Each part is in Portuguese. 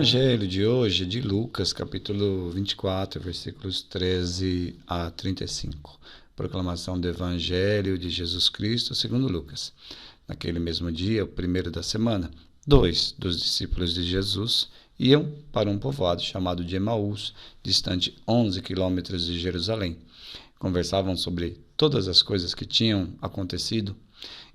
Evangelho de hoje é de Lucas, capítulo 24, versículos 13 a 35. Proclamação do Evangelho de Jesus Cristo segundo Lucas. Naquele mesmo dia, o primeiro da semana, 2 dos discípulos de Jesus iam para um povoado chamado de Emaús, distante 11 quilômetros de Jerusalém. Conversavam sobre todas as coisas que tinham acontecido.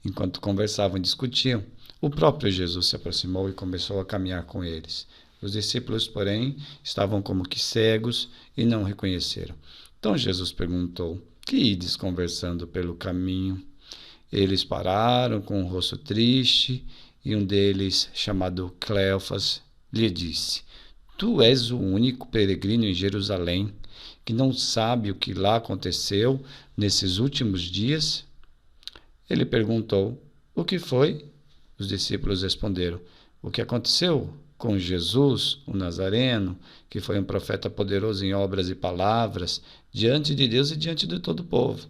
Enquanto conversavam e discutiam, o próprio Jesus se aproximou e começou a caminhar com eles. Os discípulos, porém, estavam como que cegos e não o reconheceram. Então Jesus perguntou: que ides conversando pelo caminho? Eles pararam com o rosto triste e um deles, chamado Cleofas, lhe disse: Tu és o único peregrino em Jerusalém que não sabe o que lá aconteceu nesses últimos dias? Ele perguntou: o que foi? Os discípulos responderam: o que aconteceu com Jesus, o Nazareno, que foi um profeta poderoso em obras e palavras, diante de Deus e diante de todo o povo.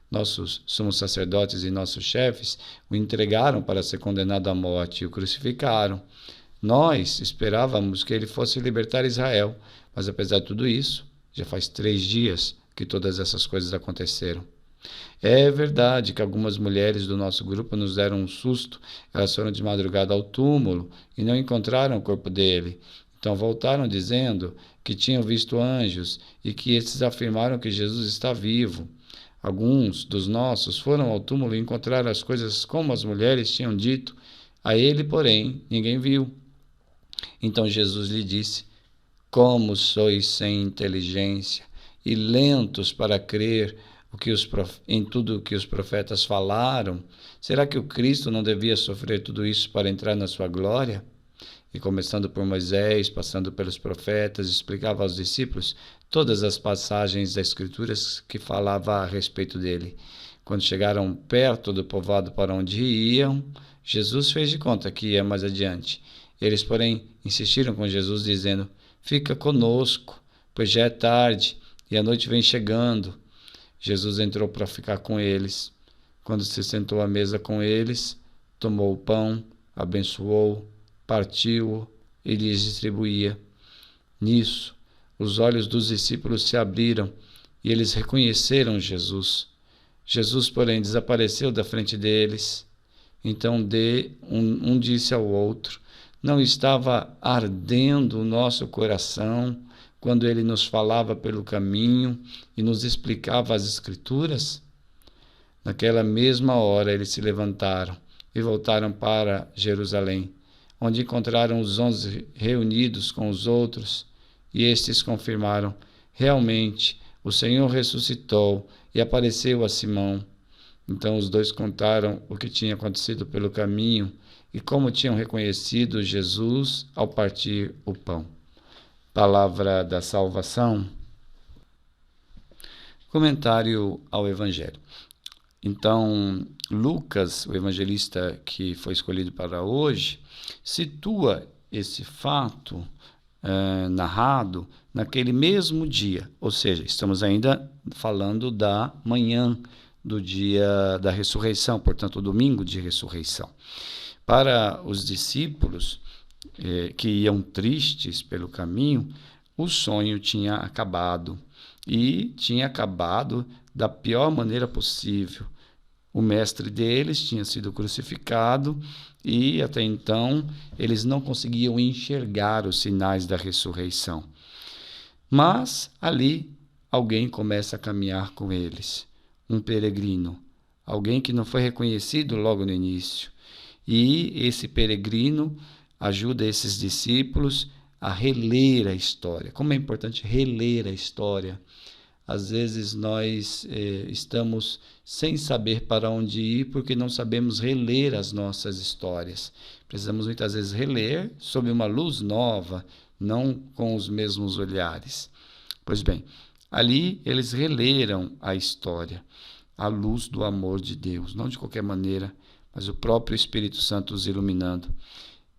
Nossos sumos sacerdotes e nossos chefes o entregaram para ser condenado à morte e o crucificaram. Nós esperávamos que ele fosse libertar Israel, mas apesar de tudo isso, já faz 3 dias que todas essas coisas aconteceram. É verdade que algumas mulheres do nosso grupo nos deram um susto. Elas foram de madrugada ao túmulo e não encontraram o corpo dele. Então voltaram dizendo que tinham visto anjos e que esses afirmaram que Jesus está vivo. Alguns dos nossos foram ao túmulo e encontraram as coisas como as mulheres tinham dito. A ele, porém, ninguém viu. Então Jesus lhe disse: como sois sem inteligência e lentos para crer em tudo o que os profetas falaram? Será que o Cristo não devia sofrer tudo isso para entrar na sua glória? E começando por Moisés, passando pelos profetas, explicava aos discípulos todas as passagens das Escrituras que falavam a respeito dele. Quando chegaram perto do povoado para onde iam, Jesus fez de conta que ia mais adiante. Eles, porém, insistiram com Jesus, dizendo: fica conosco, pois já é tarde e a noite vem chegando. Jesus entrou para ficar com eles. Quando se sentou à mesa com eles, tomou o pão, abençoou, partiu-o e lhes distribuía. Nisso, os olhos dos discípulos se abriram e eles reconheceram Jesus. Jesus, porém, desapareceu da frente deles. Então um disse ao outro: não estava ardendo o nosso coração quando ele nos falava pelo caminho e nos explicava as Escrituras? Naquela mesma hora eles se levantaram e voltaram para Jerusalém, onde encontraram os 11 reunidos com os outros, e estes confirmaram: realmente, o Senhor ressuscitou e apareceu a Simão. Então os dois contaram o que tinha acontecido pelo caminho e como tinham reconhecido Jesus ao partir o pão. Palavra da salvação. Comentário ao Evangelho. Então, Lucas, o evangelista que foi escolhido para hoje, situa esse fato narrado naquele mesmo dia, ou seja, estamos ainda falando da manhã do dia da ressurreição, portanto, o domingo de ressurreição. Para os discípulos que iam tristes pelo caminho, o sonho tinha acabado, e tinha acabado da pior maneira possível. O mestre deles tinha sido crucificado e até então eles não conseguiam enxergar os sinais da ressurreição. Mas ali alguém começa a caminhar com eles, um peregrino, alguém que não foi reconhecido logo no início. E esse peregrino ajuda esses discípulos a reler a história. Como é importante reler a história. Às vezes nós estamos sem saber para onde ir porque não sabemos reler as nossas histórias. Precisamos muitas vezes reler sob uma luz nova, não com os mesmos olhares. Pois bem, ali eles releram a história à luz do amor de Deus, não de qualquer maneira, mas o próprio Espírito Santo os iluminando.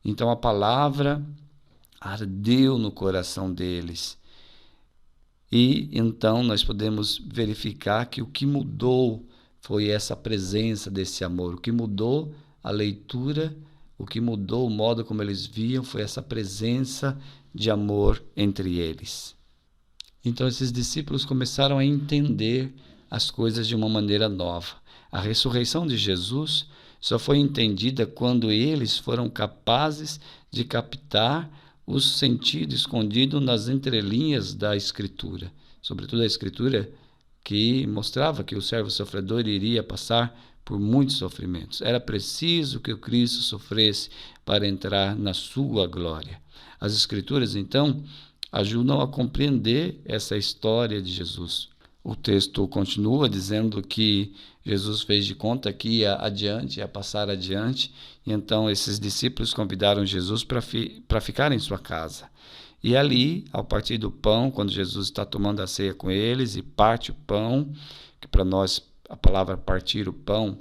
Então a palavra ardeu no coração deles. E então nós podemos verificar que o que mudou foi essa presença desse amor. O que mudou a leitura, o que mudou o modo como eles viam foi essa presença de amor entre eles. Então esses discípulos começaram a entender as coisas de uma maneira nova. A ressurreição de Jesus só foi entendida quando eles foram capazes de captar o sentido escondido nas entrelinhas da Escritura, sobretudo a Escritura que mostrava que o servo sofredor iria passar por muitos sofrimentos. Era preciso que o Cristo sofresse para entrar na sua glória. As Escrituras, então, ajudam a compreender essa história de Jesus. O texto continua dizendo que Jesus fez de conta que ia adiante, ia passar adiante, e então esses discípulos convidaram Jesus para ficar em sua casa. E ali, ao partir do pão, quando Jesus está tomando a ceia com eles e parte o pão, que para nós a palavra partir o pão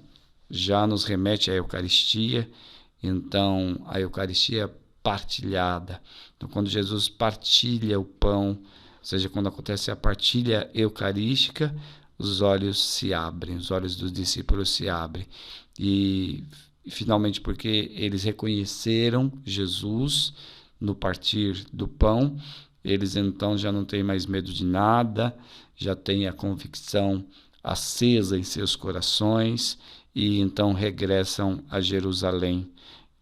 já nos remete à Eucaristia, então a Eucaristia partilhada. Então, quando Jesus partilha o pão, ou seja, quando acontece a partilha eucarística, os olhos se abrem, os olhos dos discípulos se abrem. E finalmente, porque eles reconheceram Jesus no partir do pão, eles então já não têm mais medo de nada, já têm a convicção acesa em seus corações e então regressam a Jerusalém,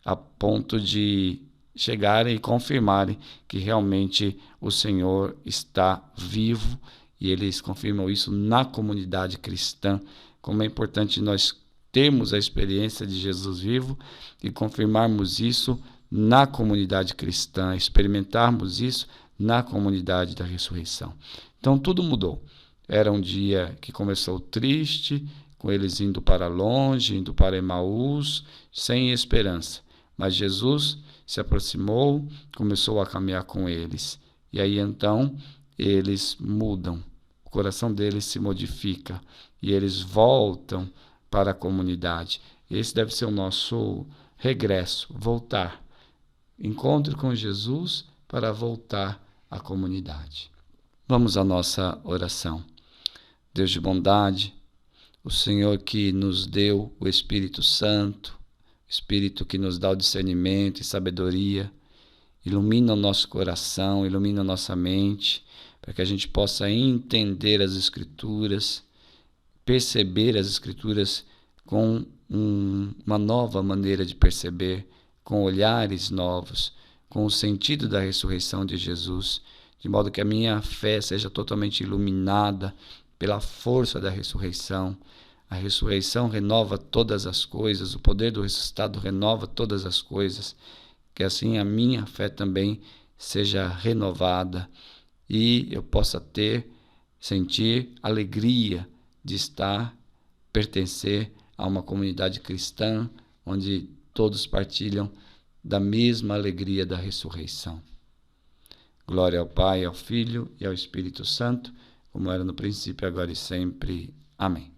a ponto de chegarem e confirmarem que realmente o Senhor está vivo, e eles confirmam isso na comunidade cristã. Como é importante nós termos a experiência de Jesus vivo e confirmarmos isso na comunidade cristã, experimentarmos isso na comunidade da ressurreição. Então tudo mudou. Era um dia que começou triste, com eles indo para longe, indo para Emaús, sem esperança. Mas Jesus se aproximou, começou a caminhar com eles. E aí então eles mudam, o coração deles se modifica e eles voltam para a comunidade. Esse deve ser o nosso regresso, voltar. Encontro com Jesus para voltar à comunidade. Vamos à nossa oração. Deus de bondade, o Senhor que nos deu o Espírito Santo, Espírito que nos dá o discernimento e sabedoria, ilumina o nosso coração, ilumina a nossa mente, para que a gente possa entender as Escrituras, perceber as Escrituras com uma nova maneira de perceber, com olhares novos, com o sentido da ressurreição de Jesus, de modo que a minha fé seja totalmente iluminada pela força da ressurreição. A ressurreição renova todas as coisas, o poder do ressuscitado renova todas as coisas, que assim a minha fé também seja renovada e eu possa sentir alegria de pertencer a uma comunidade cristã, onde todos partilham da mesma alegria da ressurreição. Glória ao Pai, ao Filho e ao Espírito Santo, como era no princípio, agora e sempre. Amém.